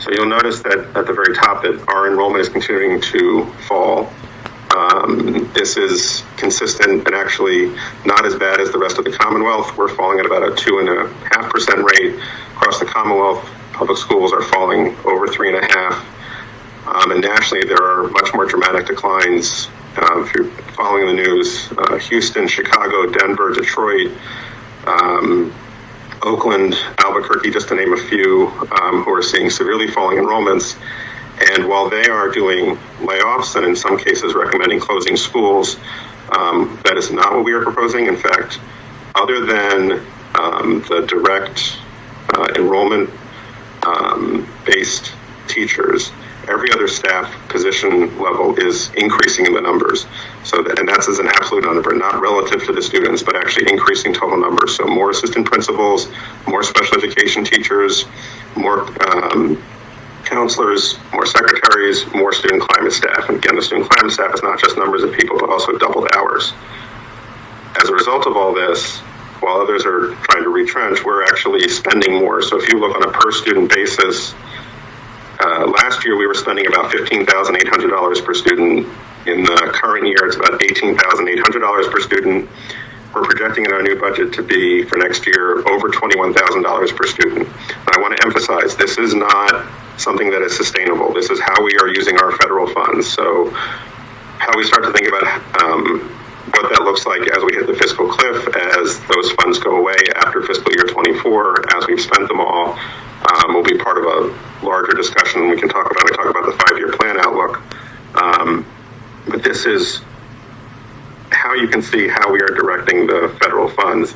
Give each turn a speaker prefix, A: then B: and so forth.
A: So you'll notice that at the very top that our enrollment is continuing to fall. This is consistent and actually not as bad as the rest of the Commonwealth. We're falling at about a 2.5% rate. Across the Commonwealth, public schools are falling over 3.5%. And nationally, there are much more dramatic declines. If you're following the news, Houston, Chicago, Denver, Detroit, Oakland, Albuquerque, just to name a few, who are seeing severely falling enrollments. And while they are doing layoffs and in some cases recommending closing schools, that is not what we are proposing. In fact, other than the direct enrollment based teachers, every other staff position level is increasing in the numbers. And that's as an absolute number, not relative to the students, but actually increasing total numbers. So more assistant principals, more special education teachers, more counselors, more secretaries, more student climate staff. And again, the student climate staff is not just numbers of people, but also doubled hours. As a result of all this, while others are trying to retrench, we're actually spending more. So if you look on a per student basis, last year we were spending about $15,800 per student. In the current year, it's about $18,800 per student. We're projecting in our new budget to be, for next year, over $21,000 per student. I want to emphasize, this is not something that is sustainable. This is how we are using our federal funds. So how we start to think about what that looks like as we hit the fiscal cliff, as those funds go away after fiscal year 24, as we've spent them all, will be part of a larger discussion we talk about the 5-year plan outlook. But this is how you can see how we are directing the federal funds.